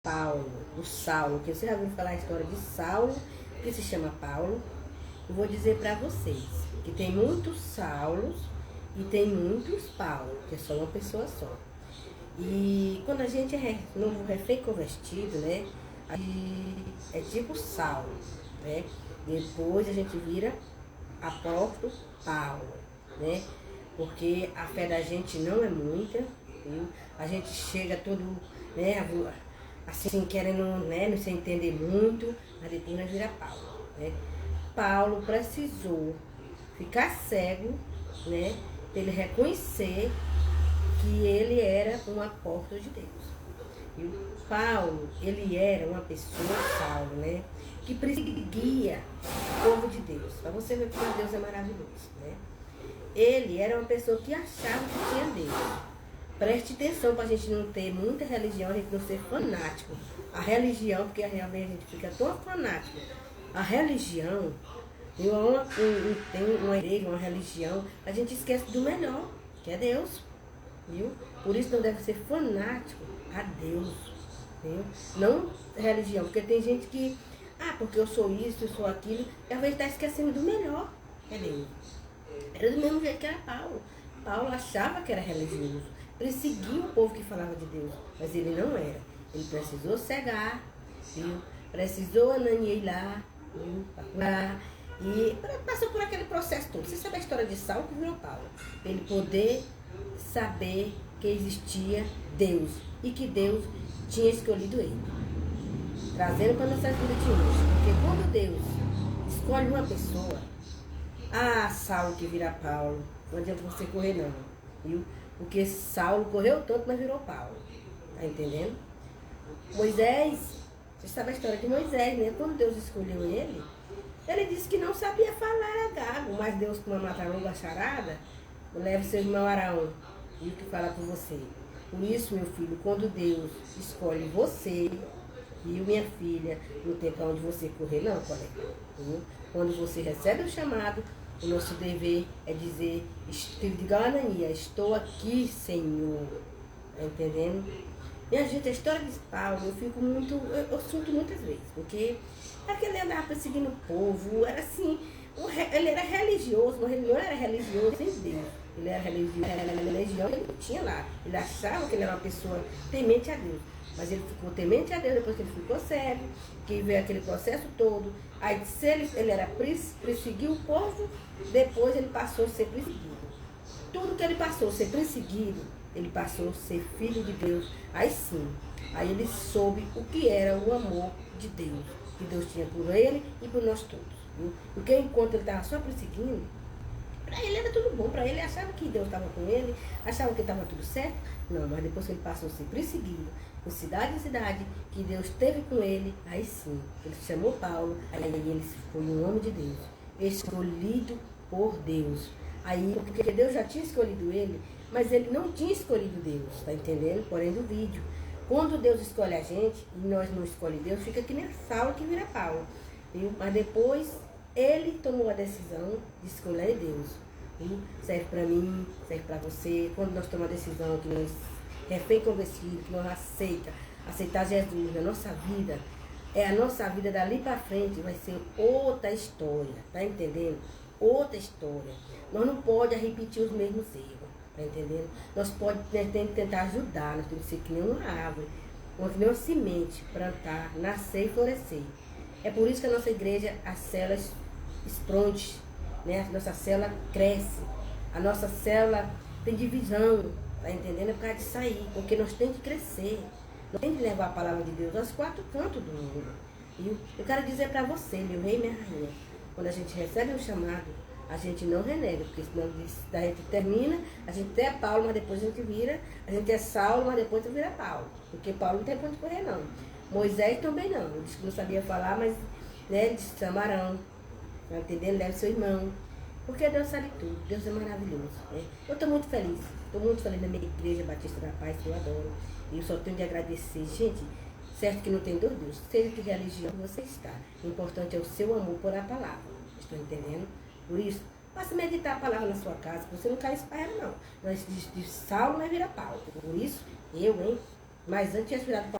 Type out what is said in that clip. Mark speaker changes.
Speaker 1: Paulo, o Saulo, que você já ouviu falar a história de Saulo, que se chama Paulo. Eu vou dizer para vocês que tem muitos Saulos e tem muitos Paulo, que é só uma pessoa só. E quando a gente é novo recém-convertido, né, é tipo Saulo, né? Depois a gente vira apóstolo Paulo, né? Porque a fé da gente não é muita, viu? A gente chega todo, né, assim, querendo, né, não se entender muito, mas depois nós vira Paulo, né? Paulo precisou ficar cego, né, para ele reconhecer que ele era um apóstolo de Deus. E o Paulo, ele era uma pessoa, Saulo, né, que perseguia o povo de Deus. Para você ver como Deus é maravilhoso, né? Ele era uma pessoa que achava que tinha Deus. Preste atenção para a gente não ter muita religião, a gente não ser fanático. A religião, porque realmente a gente fica tão fanático. A religião, tem uma igreja, uma religião, a gente esquece do melhor, que é Deus. Viu? Por isso não deve ser fanático a Deus. Viu? Não religião, porque tem gente que, porque eu sou isso, eu sou aquilo, e às vezes está esquecendo do melhor, que é Deus. Era do mesmo jeito que era Paulo. Paulo achava que era religioso, perseguia o povo que falava de Deus, mas ele não era. Ele precisou cegar, viu? Precisou Ananias ir lá, viu? Para curar. E passou por aquele processo todo. Você sabe a história de Saulo que virou Paulo. Ele poder saber que existia Deus e que Deus tinha escolhido ele. Trazendo para a nossa vida de hoje. Porque quando Deus escolhe uma pessoa, Saulo que vira Paulo, não adianta você correr não, viu? Porque Saulo correu tanto, mas virou Paulo. Tá entendendo? Moisés, você sabe a história de Moisés, né? Quando Deus escolheu ele disse que não sabia falar gago, mas Deus, com uma matarão charada, leve seu irmão Arão, e o que fala com você. Por isso, meu filho, quando Deus escolhe você, e minha filha, não tem para onde você correr, não, colega. Quando você recebe o chamado, o nosso dever é dizer, igual a Ananias, estou aqui, Senhor. Tá entendendo? Minha gente, a história de Paulo, eu sinto muitas vezes, porque aquele andava perseguindo o povo, era assim, ele era religioso, mas ele não era religioso sem Deus. Ele era religioso, religião ele não tinha lá. Ele achava que ele era uma pessoa temente a Deus. Mas ele ficou temente a Deus depois que ele ficou cego, que veio aquele processo todo. Aí se ele era perseguir o povo, depois ele passou a ser perseguido. Tudo que ele passou a ser perseguido, ele passou a ser filho de Deus. Aí sim, aí ele soube o que era o amor de Deus, que Deus tinha por ele e por nós todos. Viu? Porque enquanto ele estava só perseguindo, para ele era tudo bom, para ele achava que Deus estava com ele, achava que estava tudo certo. Não, mas depois que ele passou a ser perseguido, de cidade em cidade, que Deus esteve com ele, aí sim, ele chamou Paulo, aí ele foi um homem de Deus, escolhido por Deus. Aí, porque Deus já tinha escolhido ele, mas ele não tinha escolhido Deus, tá entendendo? Porém, do vídeo. Quando Deus escolhe a gente e nós não escolhemos Deus, fica que nem Saulo que vira Paulo, viu? Mas depois ele tomou a decisão de escolher Deus, viu? Serve para mim, serve para você. Quando nós tomamos a decisão que nós recém-convertidos, que nós aceitar Jesus na nossa vida, a nossa vida dali para frente vai ser outra história, tá entendendo? Outra história. Nós não podemos repetir os mesmos erros, tá entendendo? Nós temos que tentar ajudar, nós temos que ser que nem uma árvore, que nem uma semente, plantar, nascer e florescer. É por isso que a nossa igreja, as células expronte, né? A nossa célula cresce, a nossa célula tem divisão, tá entendendo? É por causa disso aí, porque nós temos que crescer, nós temos que levar a palavra de Deus aos quatro cantos do mundo. E eu quero dizer para você, meu rei e minha rainha, quando a gente recebe um chamado, a gente não renega, porque senão a gente termina, a gente é Paulo, mas depois a gente vira, a gente é Saulo, mas depois a gente vira Paulo, porque Paulo não tem pra onde correr não. Moisés também não, ele disse que não sabia falar, mas né, ele disse Samarão, tá entendendo? Leve seu irmão, porque Deus sabe tudo, Deus é maravilhoso, né? Eu estou muito feliz na minha igreja Batista da Paz, que eu adoro, e eu só tenho de agradecer, gente, certo que não tem dois deuses, seja que religião você está, o importante é o seu amor por a palavra, estão entendendo? Por isso, faça meditar a palavra na sua casa, para você não cair espalhado não, nós de Saulo vai virar Paulo, por isso, mas antes de virar Paulo,